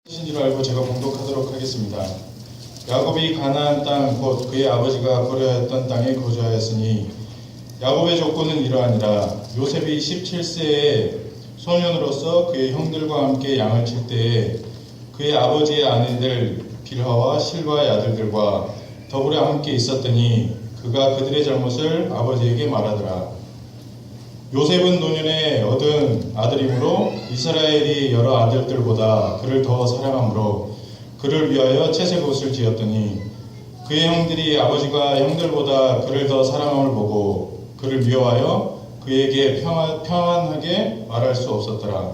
신 줄 알고 제가 봉독하도록 하겠습니다. 야곱이 가나안 땅 곧 그의 아버지가 거류하였던 땅에 거주하였으니 야곱의 조건은 이러하니라. 요셉이 17세에 소년으로서 그의 형들과 함께 양을 칠 때에 그의 아버지의 아내들 빌하와 실바의 아들들과 더불어 함께 있었더니 그가 그들의 잘못을 아버지에게 말하더라. 요셉은 노년에 얻은 아들이므로 이스라엘이 여러 아들들보다 그를 더 사랑하므로 그를 위하여 채색 옷을 지었더니 그의 형들이 아버지가 형들보다 그를 더 사랑함을 보고 그를 미워하여 그에게 평안하게 말할 수 없었더라.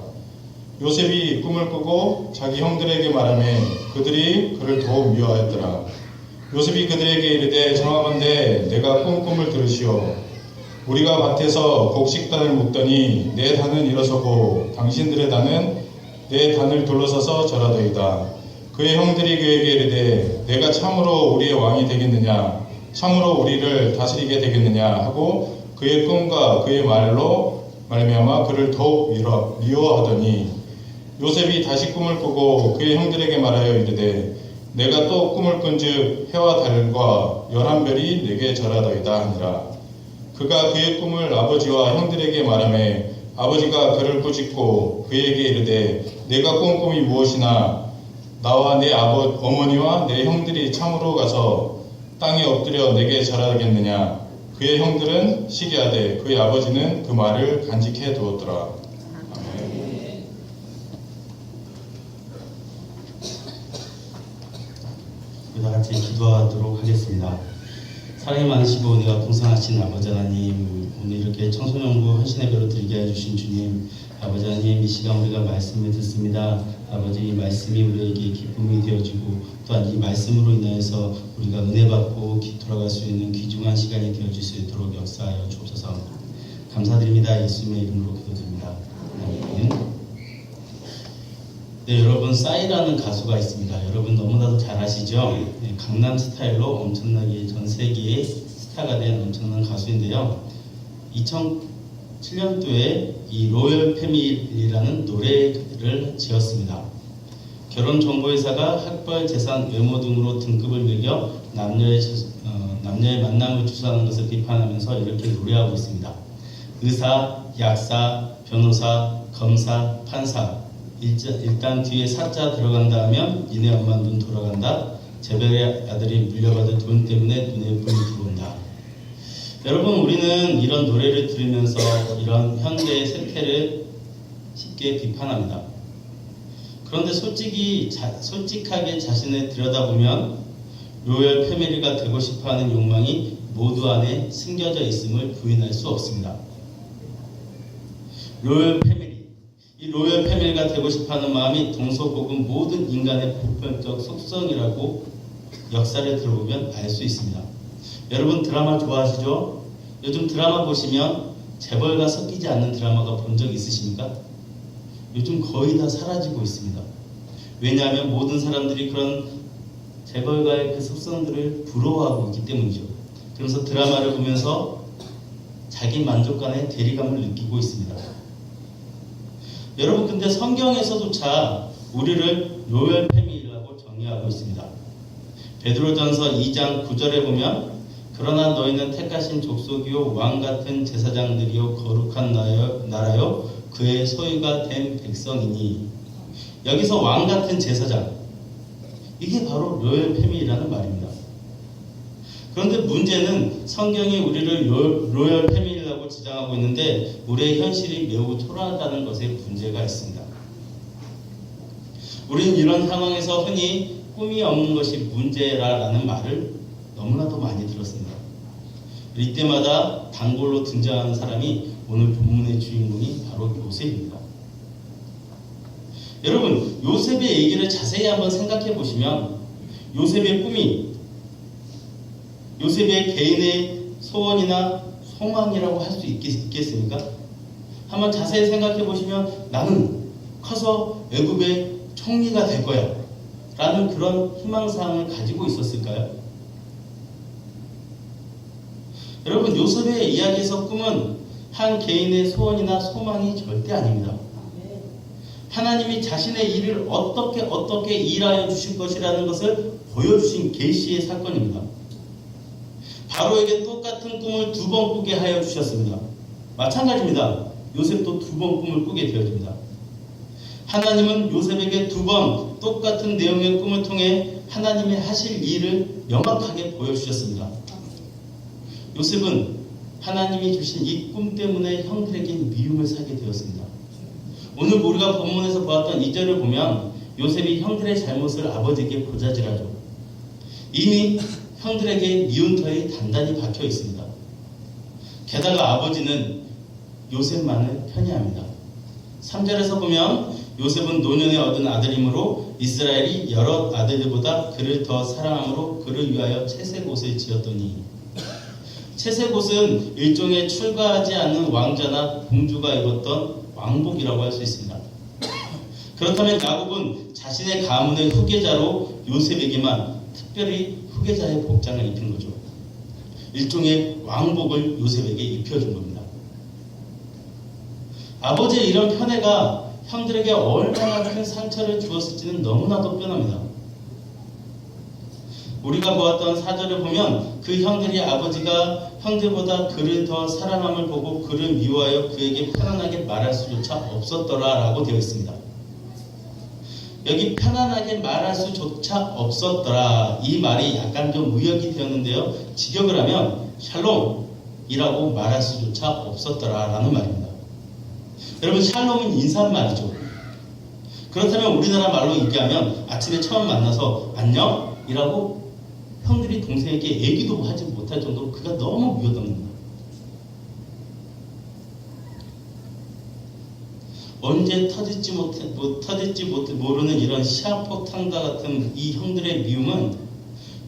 요셉이 꿈을 꾸고 자기 형들에게 말하매 그들이 그를 더욱 미워하였더라. 요셉이 그들에게 이르되 청하건대 내가 꿈을 들으시오. 우리가 밭에서 곡식단을 묶더니 내 단은 일어서고 당신들의 단은 내 단을 둘러서서 절하더이다. 그의 형들이 그에게 이르되 내가 참으로 우리의 왕이 되겠느냐, 참으로 우리를 다스리게 되겠느냐 하고 그의 꿈과 그의 말로 말미암아 그를 더욱 미워하더니 요셉이 다시 꿈을 꾸고 그의 형들에게 말하여 이르되 내가 또 꿈을 꾼즉 해와 달과 11별이 내게 절하더이다 하니라. 그가 그의 꿈을 아버지와 형들에게 말하매 아버지가 그를 꾸짖고 그에게 이르되 내가 꾼 꿈이 무엇이나 나와 내 어머니와 내 형들이 참으로 가서 땅에 엎드려 내게 절하겠느냐. 그의 형들은 시기하되 그의 아버지는 그 말을 간직해 두었더라. 아멘. 우리 같이 기도하도록 하겠습니다. 사랑이 많으시고 은혜가 풍성하신 아버지 하나님, 오늘 이렇게 청소년부 헌신예배로 드리게 해주신 주님, 아버지 하나님, 이 시간 우리가 말씀을 듣습니다. 아버지, 이 말씀이 우리에게 기쁨이 되어지고 또한 이 말씀으로 인하여서 우리가 은혜 받고 돌아갈 수 있는 귀중한 시간이 되어질 수 있도록 역사하여 주옵소서. 감사드립니다. 예수님의 이름으로 기도드립니다. 아멘. 네, 여러분, 싸이라는 가수가 있습니다. 여러분 너무나도 잘 아시죠? 네, 강남 스타일로 엄청나게 전 세계의 스타가 된 엄청난 가수인데요. 2007년도에 이 로열 패밀리라는 노래를 지었습니다. 결혼정보회사가 학벌, 재산, 외모 등으로 등급을 매겨 남녀의 만남을 주선하는 것을 비판하면서 이렇게 노래하고 있습니다. 의사, 약사, 변호사, 검사, 판사, 일단 뒤에 사자 들어간다 하면 니네 엄마 눈 돌아간다. 재벌의 아들이 물려받은 돈 때문에 눈에 불이 들어온다. 여러분, 우리는 이런 노래를 들으면서 이런 현대의 세태를 쉽게 비판합니다. 그런데 솔직하게 자신을 들여다보면 로열 패밀리가 되고 싶어하는 욕망이 모두 안에 숨겨져 있음을 부인할 수 없습니다. 이 로열 패밀리가 되고 싶어하는 마음이 동서고금 모든 인간의 보편적 속성이라고 역사를 들어보면 알 수 있습니다. 여러분, 드라마 좋아하시죠? 요즘 드라마 보시면 재벌과 섞이지 않는 드라마가 본 적 있으십니까? 요즘 거의 다 사라지고 있습니다. 왜냐하면 모든 사람들이 그런 재벌가의 그 속성들을 부러워하고 있기 때문이죠. 그래서 드라마를 보면서 자기 만족감에 대리감을 느끼고 있습니다. 여러분, 근데 성경에서조차 우리를 로열 패밀리라고 정의하고 있습니다. 베드로전서 2장 9절에 보면 그러나 너희는 택하신 족속이요 왕같은 제사장들이요 거룩한 나라요 그의 소유가 된 백성이니, 여기서 왕같은 제사장, 이게 바로 로열 패밀리라는 말입니다. 그런데 문제는 성경이 우리를 로열 패밀리라고 지정하고 있는데 우리의 현실이 매우 초라하다는 것에 문제가 있습니다. 우리는 이런 상황에서 흔히 꿈이 없는 것이 문제라는 말을 너무나도 많이 들었습니다. 이때마다 단골로 등장하는 사람이 오늘 본문의 주인공이 바로 요셉입니다. 여러분, 요셉의 얘기를 자세히 한번 생각해 보시면 요셉의 꿈이 요셉의 개인의 소원이나 소망이라고 할 수 있겠습니까? 한번 자세히 생각해 보시면 나는 커서 애굽의 총리가 될 거야 라는 그런 희망사항을 가지고 있었을까요? 여러분, 요셉의 이야기에서 꿈은 한 개인의 소원이나 소망이 절대 아닙니다. 하나님이 자신의 일을 어떻게 일하여 주실 것이라는 것을 보여주신 계시의 사건입니다. 바로에게 똑같은 꿈을 2번 꾸게 하여 주셨습니다. 마찬가지입니다. 요셉도 2번 꿈을 꾸게 되어집니다. 하나님은 요셉에게 2번 똑같은 내용의 꿈을 통해 하나님의 하실 일을 명확하게 보여주셨습니다. 요셉은 하나님이 주신 이 꿈 때문에 형들에게 미움을 사게 되었습니다. 오늘 우리가 본문에서 보았던 2절을 보면 요셉이 형들의 잘못을 아버지에게 고자질하죠. 이미 형들에게 미운털이 단단히 박혀 있습니다. 게다가 아버지는 요셉만을 편애합니다. 3절에서 보면 요셉은 노년에 얻은 아들이므로 이스라엘이 여러 아들들보다 그를 더 사랑함으로 그를 위하여 채색 옷을 지었더니, 채색 옷은 일종의 출가하지 않는 왕자나 공주가 입었던 왕복이라고 할 수 있습니다. 그렇다면 야곱은 자신의 가문의 후계자로 요셉에게만 특별히 후계자의 복장을 입힌 거죠. 일종의 왕복을 요셉에게 입혀준 겁니다. 아버지의 이런 편애가 형들에게 얼마나 큰 상처를 주었을지는 너무나도 뻔합니다. 우리가 보았던 4절을 보면 그 형들이 아버지가 형들보다 그를 더 사랑함을 보고 그를 미워하여 그에게 편안하게 말할 수조차 없었더라 라고 되어 있습니다. 여기 편안하게 말할 수조차 없었더라, 이 말이 약간 좀 의역이 되었는데요, 직역을 하면 샬롬이라고 말할 수조차 없었더라 라는 말입니다. 여러분, 샬롬은 인사말이죠. 그렇다면 우리나라 말로 얘기하면 아침에 처음 만나서 안녕? 이라고 형들이 동생에게 얘기도 하지 못할 정도로 그가 너무 미워합니다. 언제 터질지 모르는 이런 시한폭탄과 같은 이 형들의 미움은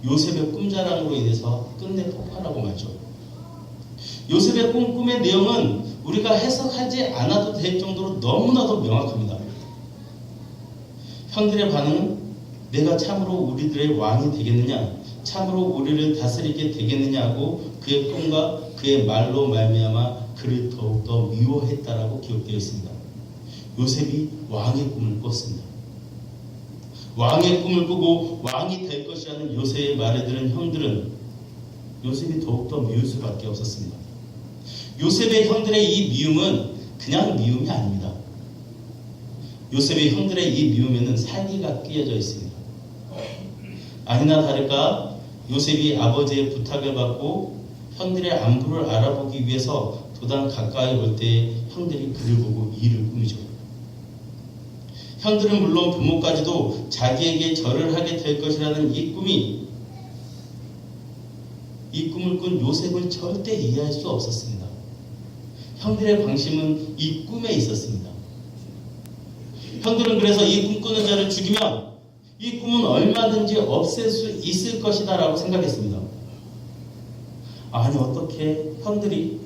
요셉의 꿈자랑으로 인해서 끝내 폭발하고 말죠. 요셉의 꿈의 내용은 우리가 해석하지 않아도 될 정도로 너무나도 명확합니다. 형들의 반응은 내가 참으로 우리들의 왕이 되겠느냐, 참으로 우리를 다스리게 되겠느냐고 그의 꿈과 그의 말로 말미암아 그를 더욱더 미워했다라고 기록되어 있습니다. 요셉이 왕의 꿈을 꿨습니다. 왕의 꿈을 꾸고 왕이 될 것이라는 요셉의 말을 들은 형들은 요셉이 더욱더 미울 수밖에 없었습니다. 요셉의 형들의 이 미움은 그냥 미움이 아닙니다. 요셉의 형들의 이 미움에는 살기가 끼어져 있습니다. 아니나 다를까 요셉이 아버지의 부탁을 받고 형들의 안부를 알아보기 위해서 도단 가까이 올 때에 형들이 그를 보고 이를 꾸미죠. 형들은 물론 부모까지도 자기에게 절을 하게 될 것이라는 이 꿈을 꾼 요셉을 절대 이해할 수 없었습니다. 형들의 관심은 이 꿈에 있었습니다. 형들은 그래서 이 꿈꾸는 자를 죽이면 이 꿈은 얼마든지 없앨 수 있을 것이다 라고 생각했습니다. 아니, 어떻게 형들이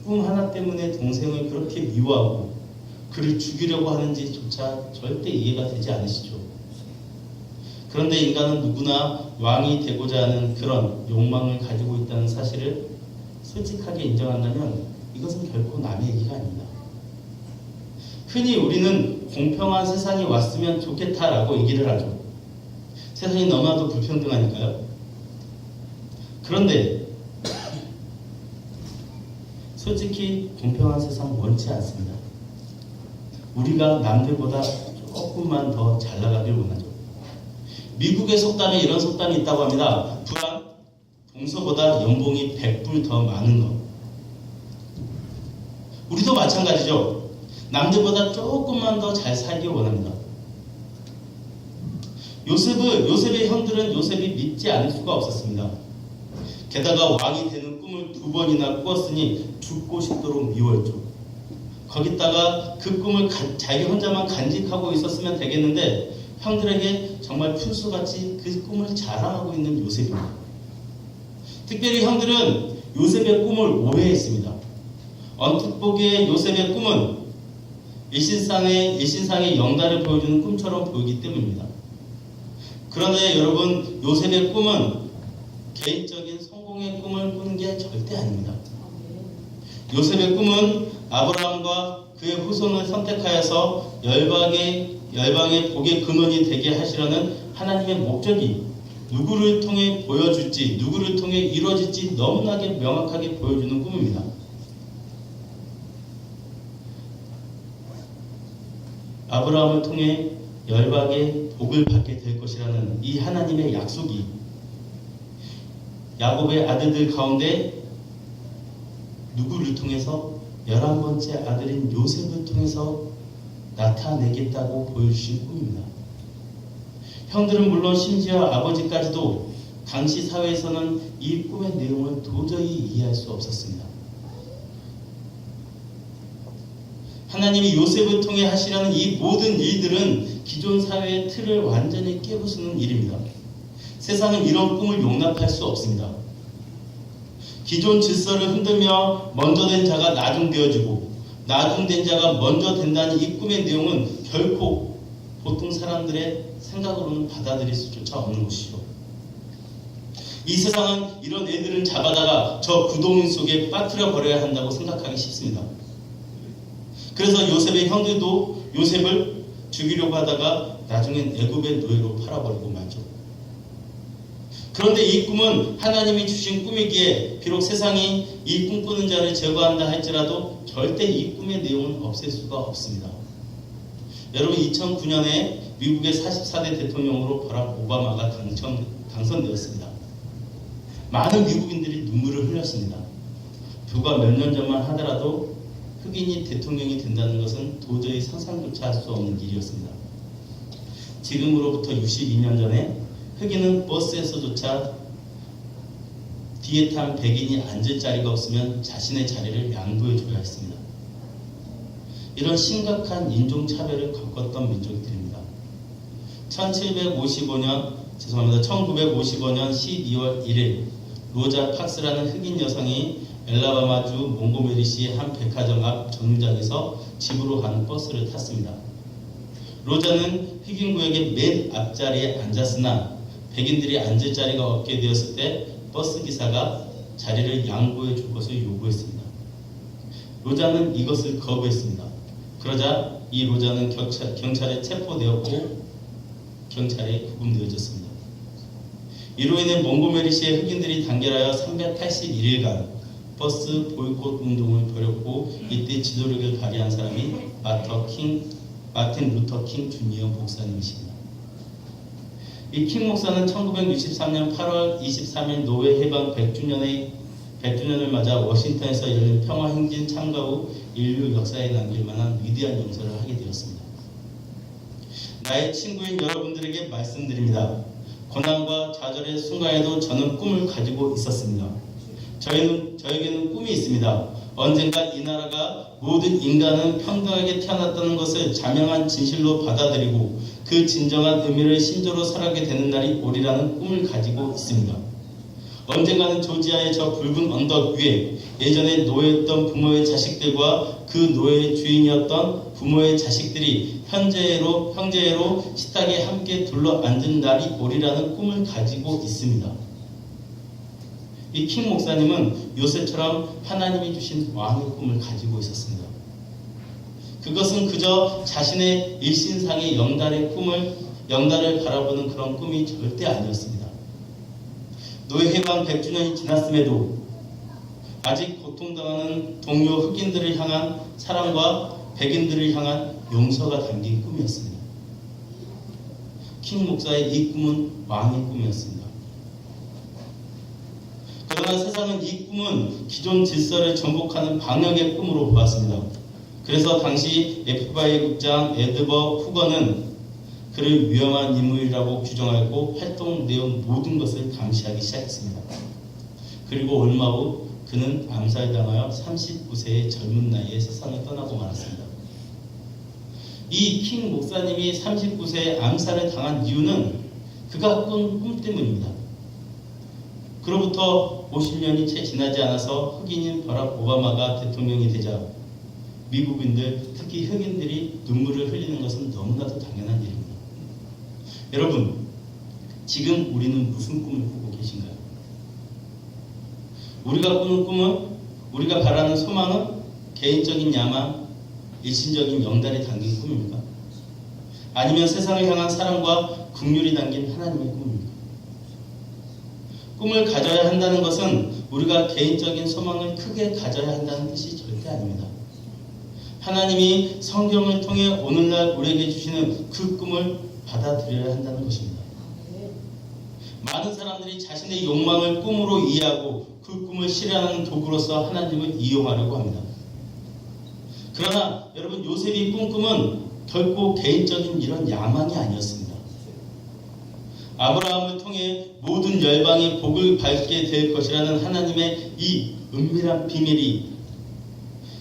꿈 하나 때문에 동생을 그렇게 미워하고 그를 죽이려고 하는지조차 절대 이해가 되지 않으시죠. 그런데 인간은 누구나 왕이 되고자 하는 그런 욕망을 가지고 있다는 사실을 솔직하게 인정한다면 이것은 결코 남의 얘기가 아닙니다. 흔히 우리는 공평한 세상이 왔으면 좋겠다라고 얘기를 하죠. 세상이 너무나도 불평등하니까요. 그런데 솔직히 공평한 세상 원치 않습니다. 우리가 남들보다 조금만 더 잘 나가길 원하죠. 미국의 속담에 이런 속담이 있다고 합니다. 불안, 동서보다 연봉이 100불 더 많은 것. 우리도 마찬가지죠. 남들보다 조금만 더 잘 살길 원합니다. 요셉의 형들은 요셉이 믿지 않을 수가 없었습니다. 게다가 왕이 되는 꿈을 2번이나 꾸었으니 죽고 싶도록 미워했죠. 거기다가 그 꿈을 자기 혼자만 간직하고 있었으면 되겠는데 형들에게 정말 푼수같이 그 꿈을 자랑하고 있는 요셉입니다. 특별히 형들은 요셉의 꿈을 오해했습니다. 언뜻 보기에 요셉의 꿈은 일신상의 영달을 보여주는 꿈처럼 보이기 때문입니다. 그런데 여러분, 요셉의 꿈은 개인적인 성공의 꿈을 꾸는 게 절대 아닙니다. 요셉의 꿈은 아브라함과 그의 후손을 선택하여서 열방의 복의 근원이 되게 하시려는 하나님의 목적이 누구를 통해 보여줄지, 누구를 통해 이루어질지 너무나게 명확하게 보여주는 꿈입니다. 아브라함을 통해 열방의 복을 받게 될 것이라는 이 하나님의 약속이 야곱의 아들들 가운데 누구를 통해서 11번째 아들인 요셉을 통해서 나타내겠다고 보여주신 꿈입니다. 형들은 물론 심지어 아버지까지도 당시 사회에서는 이 꿈의 내용을 도저히 이해할 수 없었습니다. 하나님이 요셉을 통해 하시려는 이 모든 일들은 기존 사회의 틀을 완전히 깨부수는 일입니다. 세상은 이런 꿈을 용납할 수 없습니다. 기존 질서를 흔들며 먼저 된 자가 나중되어지고 나중된 자가 먼저 된다는 이 꿈의 내용은 결코 보통 사람들의 생각으로는 받아들일 수조차 없는 것이죠. 이 세상은 이런 애들은 잡아다가 저 구덩이 속에 빠뜨려 버려야 한다고 생각하기 쉽습니다. 그래서 요셉의 형들도 요셉을 죽이려고 하다가 나중엔 애굽의 노예로 팔아버리고 말죠. 그런데 이 꿈은 하나님이 주신 꿈이기에 비록 세상이 이 꿈꾸는 자를 제거한다 할지라도 절대 이 꿈의 내용은 없앨 수가 없습니다. 여러분 2009년에 미국의 44대 대통령으로 버락 오바마가 당선되었습니다. 많은 미국인들이 눈물을 흘렸습니다. 불과 몇 년 전만 하더라도 흑인이 대통령이 된다는 것은 도저히 상상조차 할 수 없는 일이었습니다. 지금으로부터 62년 전에 흑인은 버스에서조차 뒤에 탄 백인이 앉을 자리가 없으면 자신의 자리를 양보해줘야 했습니다. 이런 심각한 인종차별을 겪었던 민족들입니다. 1955년 12월 1일 로자 팍스라는 흑인 여성이 엘라바마주 몽고메리시의 한 백화점 앞 정류장에서 집으로 가는 버스를 탔습니다. 로자는 흑인 구역의 맨 앞자리에 앉았으나 백인들이 앉을 자리가 없게 되었을 때 버스 기사가 자리를 양보해 줄 것을 요구했습니다. 로자는 이것을 거부했습니다. 그러자 이 로자는 경찰에 체포되었고 경찰에 구금되어졌습니다. 이로 인해 몽고메리시의 흑인들이 단결하여 381일간 버스 보이콧 운동을 벌였고 이때 지도력을 발휘한 사람이 마틴 루터 킹 주니어 목사님이십니다. 이 킹 목사는 1963년 8월 23일 노예 해방 100주년을 맞아 워싱턴에서 열린 평화행진 참가 후 인류 역사에 남길 만한 위대한 용서를 하게 되었습니다. 나의 친구인 여러분들에게 말씀드립니다. 고난과 좌절의 순간에도 저는 꿈을 가지고 있었습니다. 저에게는 꿈이 있습니다. 언젠가 이 나라가 모든 인간은 평등하게 태어났다는 것을 자명한 진실로 받아들이고 그 진정한 의미를 신조로 살아가게 되는 날이 오리라는 꿈을 가지고 있습니다. 언젠가는 조지아의 저 붉은 언덕 위에 예전에 노예였던 부모의 자식들과 그 노예의 주인이었던 부모의 자식들이 형제애로 식탁에 함께 둘러앉은 날이 오리라는 꿈을 가지고 있습니다. 이 킹 목사님은 요셉처럼 하나님이 주신 왕의 꿈을 가지고 있었습니다. 그것은 그저 자신의 일신상의 영달을 바라보는 그런 꿈이 절대 아니었습니다. 노예 해방 100주년이 지났음에도 아직 고통당하는 동료 흑인들을 향한 사랑과 백인들을 향한 용서가 담긴 꿈이었습니다. 킹 목사의 이 꿈은 왕의 꿈이었습니다. 그러나 세상은 이 꿈은 기존 질서를 전복하는 방역의 꿈으로 보았습니다. 그래서 당시 FBI 국장 에드버 후거는 그를 위험한 인물이라고 규정하고 활동되어 모든 것을 감시하기 시작했습니다. 그리고 얼마 후 그는 암살당하여 39세의 젊은 나이에 세상을 떠나고 말았습니다. 이 킹 목사님이 39세에 암살을 당한 이유는 그가 꾼 꿈 때문입니다. 그로부터 50년이 채 지나지 않아서 흑인인 버락 오바마가 대통령이 되자 미국인들, 특히 흑인들이 눈물을 흘리는 것은 너무나도 당연한 일입니다. 여러분, 지금 우리는 무슨 꿈을 꾸고 계신가요? 우리가 꾸는 꿈은, 우리가 바라는 소망은 개인적인 야망, 일신적인 명달이 담긴 꿈입니까? 아니면 세상을 향한 사랑과 긍휼이 담긴 하나님의 꿈입니까? 꿈을 가져야 한다는 것은 우리가 개인적인 소망을 크게 가져야 한다는 뜻이 절대 아닙니다. 하나님이 성경을 통해 오늘날 우리에게 주시는 그 꿈을 받아들여야 한다는 것입니다. 많은 사람들이 자신의 욕망을 꿈으로 이해하고 그 꿈을 실현하는 도구로서 하나님을 이용하려고 합니다. 그러나 여러분, 요셉이 꾼 꿈은 결코 개인적인 이런 야망이 아니었습니다. 아브라함을 통해 모든 열방이 복을 받게 될 것이라는 하나님의 이 은밀한 비밀이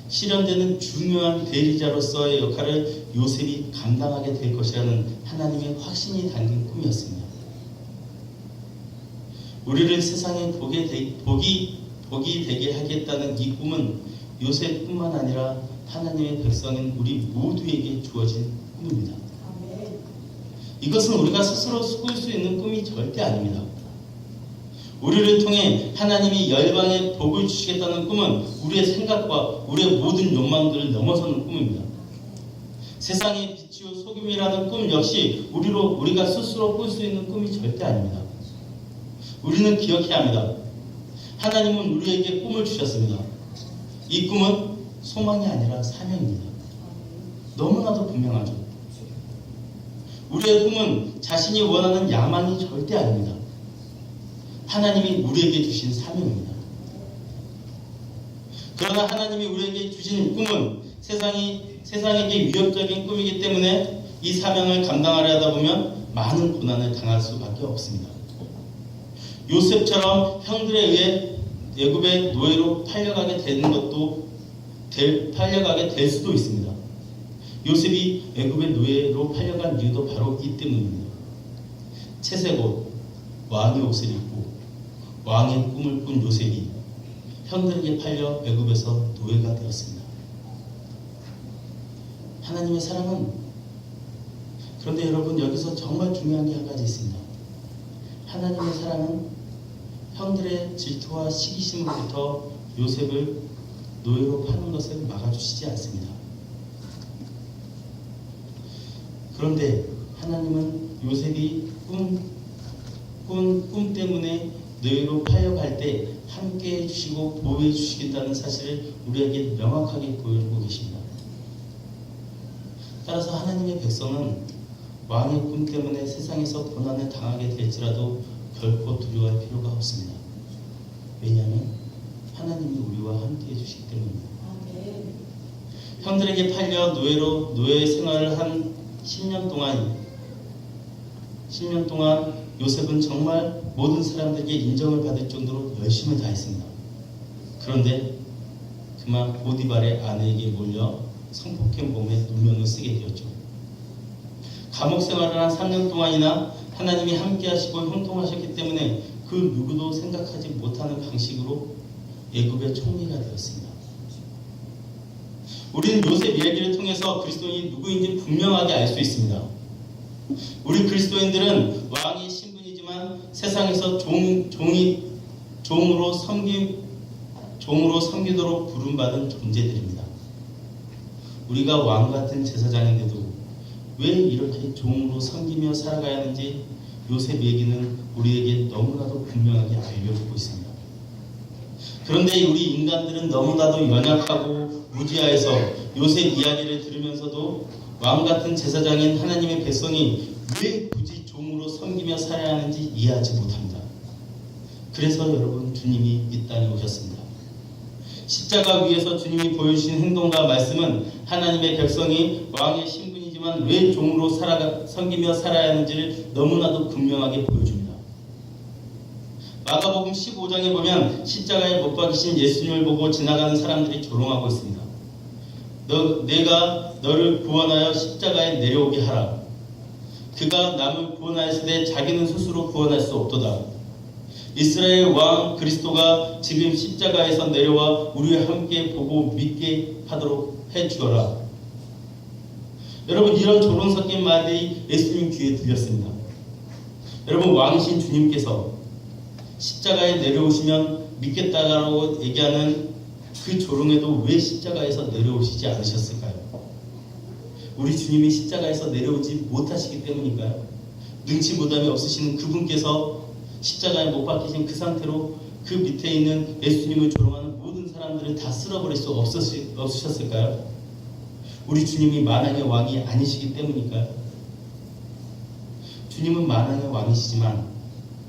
실현되는 중요한 대리자로서의 역할을 요셉이 감당하게 될 것이라는 하나님의 확신이 담긴 꿈이었습니다. 우리를 세상에 복이 되게 하겠다는 이 꿈은 요셉뿐만 아니라 하나님의 백성인 우리 모두에게 주어진 꿈입니다. 이것은 우리가 스스로 꿀 수 있는 꿈이 절대 아닙니다. 우리를 통해 하나님이 열방에 복을 주시겠다는 꿈은 우리의 생각과 우리의 모든 욕망들을 넘어서는 꿈입니다. 세상의 빛이요 소금이라는 꿈 역시 우리가 스스로 꿀 수 있는 꿈이 절대 아닙니다. 우리는 기억해야 합니다. 하나님은 우리에게 꿈을 주셨습니다. 이 꿈은 소망이 아니라 사명입니다. 너무나도 분명하죠. 우리의 꿈은 자신이 원하는 야망이 절대 아닙니다. 하나님이 우리에게 주신 사명입니다. 그러나 하나님이 우리에게 주신 꿈은 세상에게 위협적인 꿈이기 때문에 이 사명을 감당하려 하다 보면 많은 고난을 당할 수밖에 없습니다. 요셉처럼 형들에 의해 애굽의 노예로 팔려가게 될 수도 있습니다. 요셉이 애굽의 노예로 팔려간 이유도 바로 이 때문입니다. 채색 옷, 왕의 옷을 입고 왕의 꿈을 꾼 요셉이 형들에게 팔려 애굽에서 노예가 되었습니다. 하나님의 사랑은, 그런데 여러분, 여기서 정말 중요한 게 한 가지 있습니다. 하나님의 사랑은 형들의 질투와 시기심으로부터 요셉을 노예로 파는 것을 막아주시지 않습니다. 그런데 하나님은 요셉이 꿈 때문에 노예로 팔려갈 때 함께 해주시고 보호해 주시겠다는 사실을 우리에게 명확하게 보여주고 계십니다. 따라서 하나님의 백성은 왕의 꿈 때문에 세상에서 고난을 당하게 될지라도 결코 두려워할 필요가 없습니다. 왜냐하면 하나님이 우리와 함께 해주시기 때문입니다. 형들에게 팔려 노예 생활을 한 10년 동안 요셉은 정말 모든 사람들에게 인정을 받을 정도로 열심을 다했습니다. 그런데 그만 보디발의 아내에게 몰려 성폭행범의 누명을 쓰게 되었죠. 감옥 생활을 한 3년 동안이나 하나님이 함께 하시고 형통하셨기 때문에 그 누구도 생각하지 못하는 방식으로 애굽의 총리가 되었습니다. 우리는 요셉 이야기를 통해서 그리스도인이 누구인지 분명하게 알 수 있습니다. 우리 그리스도인들은 왕의 신분이지만 세상에서 종으로 섬기도록 부름받은 존재들입니다. 우리가 왕 같은 제사장인데도 왜 이렇게 종으로 섬기며 살아가야 하는지 요셉 얘기는 우리에게 너무나도 분명하게 알려주고 있습니다. 그런데 우리 인간들은 너무나도 연약하고 무지하여서 요셉 이야기를 들으면서도 왕 같은 제사장인 하나님의 백성이 왜 굳이 종으로 섬기며 살아야 하는지 이해하지 못합니다. 그래서 여러분, 주님이 이 땅에 오셨습니다. 십자가 위에서 주님이 보여주신 행동과 말씀은 하나님의 백성이 왕의 신분이지만 왜 종으로 섬기며 살아야 하는지를 너무나도 분명하게 보여줍니다. 마가복음 15장에 보면 십자가에 못 박히신 예수님을 보고 지나가는 사람들이 조롱하고 있습니다. 내가 너를 구원하여 십자가에 내려오게 하라. 그가 남을 구원하였으되 자기는 스스로 구원할 수 없도다. 이스라엘 왕 그리스도가 지금 십자가에서 내려와 우리와 함께 보고 믿게 하도록 해주어라. 여러분, 이런 조롱 섞인 말이 예수님 귀에 들렸습니다. 여러분, 왕이신 주님께서 십자가에 내려오시면 믿겠다라고 얘기하는 그 조롱에도 왜 십자가에서 내려오시지 않으셨을까요? 우리 주님이 십자가에서 내려오지 못하시기 때문일까요? 능치 못함이 없으시는 그분께서 십자가에 못 박히신 그 상태로 그 밑에 있는 예수님을 조롱하는 모든 사람들을 다 쓸어버릴 수 없으셨을까요? 우리 주님이 만왕의 왕이 아니시기 때문일까요? 주님은 만왕의 왕이시지만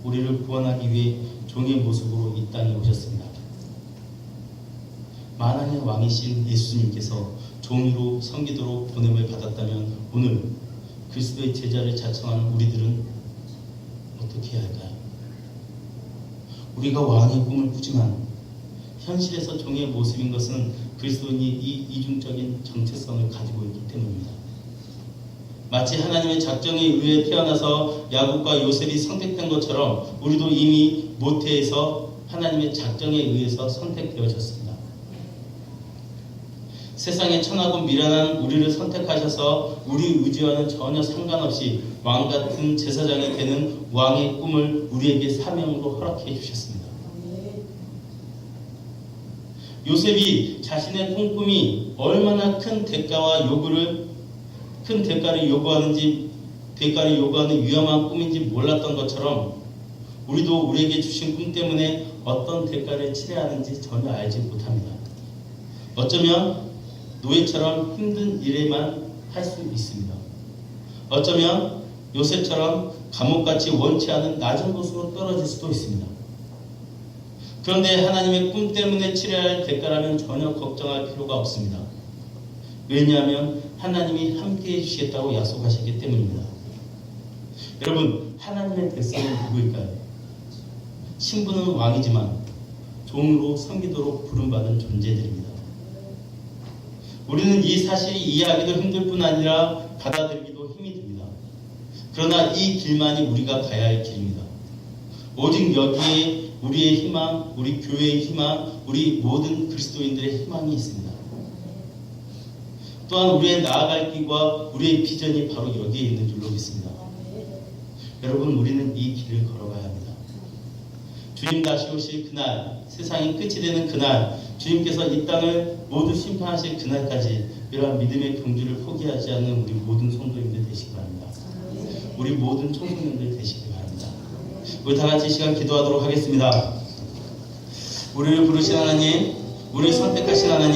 우리를 구원하기 위해 종의 모습으로 이 땅에 오셨습니다. 만왕의 왕이신 예수님께서 종으로 성기도로 보냄을 받았다면 오늘 그리스도의 제자를 자청하는 우리들은 어떻게 해야 할까요? 우리가 왕의 꿈을 꾸지만 현실에서 종의 모습인 것은 그리스도인이 이 이중적인 정체성을 가지고 있기 때문입니다. 마치 하나님의 작정에 의해 태어나서 야곱과 요셉이 선택된 것처럼 우리도 이미 모태에서 하나님의 작정에 의해서 선택되어졌습니다. 세상에 천하고 미련한 우리를 선택하셔서 우리 의지와는 전혀 상관없이 왕같은 제사장이 되는 왕의 꿈을 우리에게 사명으로 허락해 주셨습니다. 요셉이 자신의 꿈이 얼마나 큰 대가를 요구하는 위험한 꿈인지 몰랐던 것처럼 우리도 우리에게 주신 꿈 때문에 어떤 대가를 치러야 하는지 전혀 알지 못합니다. 어쩌면 노예처럼 힘든 일에만 할 수 있습니다. 어쩌면 요셉처럼 감옥같이 원치 않은 낮은 곳으로 떨어질 수도 있습니다. 그런데 하나님의 꿈 때문에 치러야 할 대가라면 전혀 걱정할 필요가 없습니다. 왜냐하면 하나님이 함께 해주시겠다고 약속하셨기 때문입니다. 여러분, 하나님의 백성은 누구일까요? 신부는 왕이지만 종으로 섬기도록 부름받은 존재들입니다. 우리는 이 사실을 이해하기도 힘들 뿐 아니라 받아들이기도 힘이 듭니다. 그러나 이 길만이 우리가 가야 할 길입니다. 오직 여기에 우리의 희망, 우리 교회의 희망, 우리 모든 그리스도인들의 희망이 있습니다. 또한 우리의 나아갈 길과 우리의 비전이 바로 여기에 있는 줄로 믿습니다. 여러분, 우리는 이 길을 걸어가야 합니다. 주님 다시 오실 그날, 세상이 끝이 되는 그날, 주님께서 이 땅을 모두 심판하실 그날까지 이러한 믿음의 경주를 포기하지 않는 우리 모든 성도님들 되시기 바랍니다. 우리 모든 청소년들 되시기 바랍니다. 우리 다 같이 이 시간 기도하도록 하겠습니다. 우리를 부르신 하나님, 우리를 선택하신 하나님,